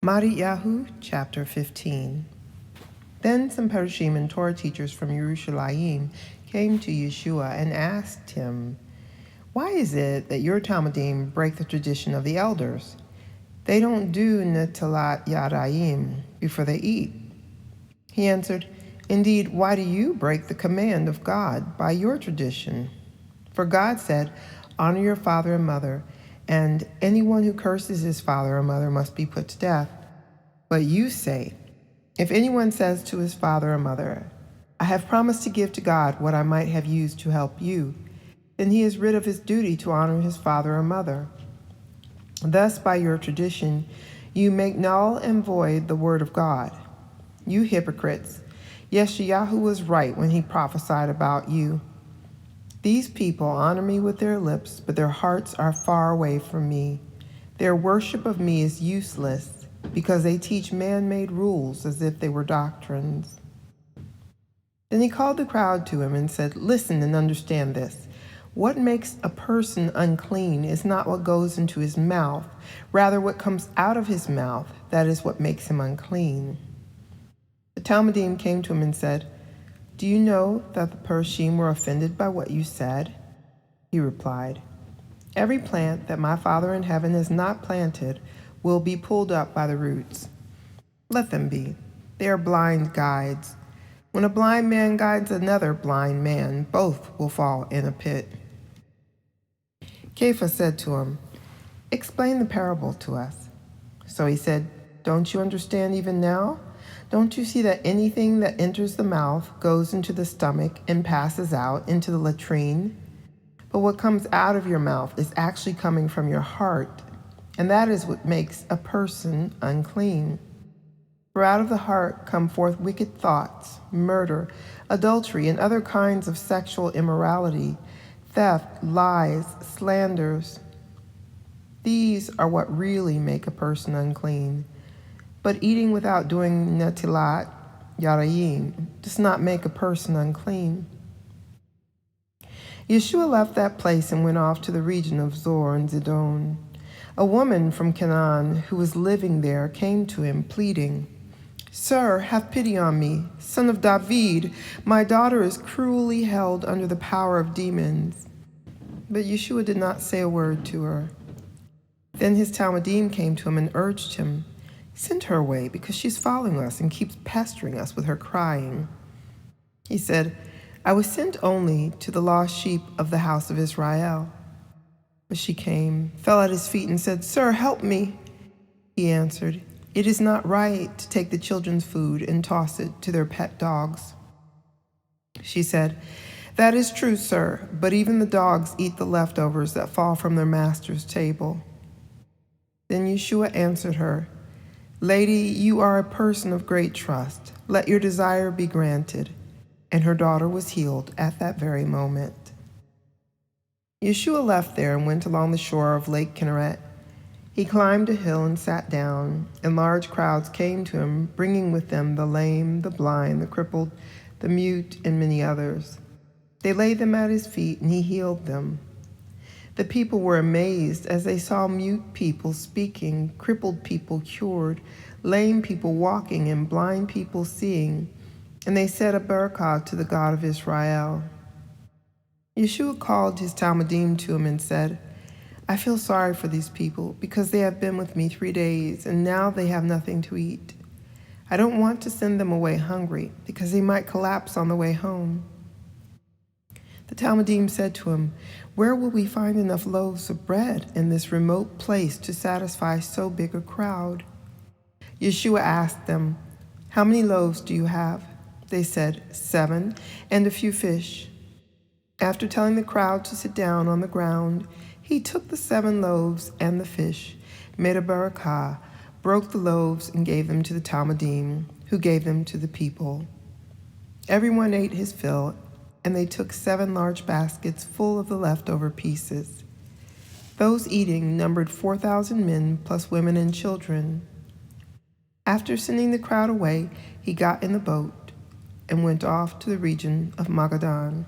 Mattityahu Chapter 15. Then some Perishim and Torah teachers from Yerushalayim came to Yeshua and asked him, "Why is it that your Talmudim break the tradition of the elders? They don't do netilat yadayim before they eat." He answered, "Indeed, why do you break the command of God by your tradition? For God said, 'Honor your father and mother,' and anyone who curses his father or mother must be put to death. But you say, if anyone says to his father or mother, 'I have promised to give to God what I might have used to help you,' then he is rid of his duty to honor his father or mother. Thus, by your tradition, you make null and void the word of God. You hypocrites, Yeshayahu was right when he prophesied about you. These people honor me with their lips, but their hearts are far away from me. Their worship of me is useless, because they teach man-made rules as if they were doctrines." Then he called the crowd to him and said, "Listen and understand this. What makes a person unclean is not what goes into his mouth, rather what comes out of his mouth, that is what makes him unclean." The Talmudim came to him and said, "Do you know that the Perishim were offended by what you said?" He replied, "Every plant that my Father in heaven has not planted will be pulled up by the roots. Let them be. They are blind guides. When a blind man guides another blind man, both will fall in a pit." Kepha said to him, "Explain the parable to us." So he said, "Don't you understand even now? Don't you see that anything that enters the mouth goes into the stomach and passes out into the latrine? But what comes out of your mouth is actually coming from your heart, and that is what makes a person unclean. For out of the heart come forth wicked thoughts, murder, adultery, and other kinds of sexual immorality, theft, lies, slanders. These are what really make a person unclean. But eating without doing netilat yadayim does not make a person unclean." Yeshua left that place and went off to the region of Zor and Zidon. A woman from Canaan who was living there came to him, pleading, "Sir, have pity on me, son of David. My daughter is cruelly held under the power of demons." But Yeshua did not say a word to her. Then his Talmudim came to him and urged him, "Send her away, because she's following us and keeps pestering us with her crying." He said, "I was sent only to the lost sheep of the house of Israel." But she came, fell at his feet, and said, "Sir, help me." He answered, "It is not right to take the children's food and toss it to their pet dogs." She said, "That is true, sir, but even the dogs eat the leftovers that fall from their master's table." Then Yeshua answered her, "Lady, you are a person of great trust. Let your desire be granted." And her daughter was healed at that very moment. Yeshua left there and went along the shore of Lake Kinneret. He climbed a hill and sat down, and large crowds came to him, bringing with them the lame, the blind, the crippled, the mute, and many others. They laid them at his feet, and he healed them. The people were amazed as they saw mute people speaking, crippled people cured, lame people walking, and blind people seeing, and they said a barakah to the God of Israel. Yeshua called his Talmudim to him and said, "I feel sorry for these people, because they have been with me 3 days, and now they have nothing to eat. I don't want to send them away hungry, because they might collapse on the way home." The Talmudim said to him, "Where will we find enough loaves of bread in this remote place to satisfy so big a crowd?" Yeshua asked them, "How many loaves do you have?" They said, 7, and a few fish. After telling the crowd to sit down on the ground, he took the 7 loaves and the fish, made a barakah, broke the loaves, and gave them to the Talmudim, who gave them to the people. Everyone ate his fill, and they took 7 large baskets full of the leftover pieces. Those eating numbered 4,000 men, plus women and children. After sending the crowd away, he got in the boat and went off to the region of Magadan.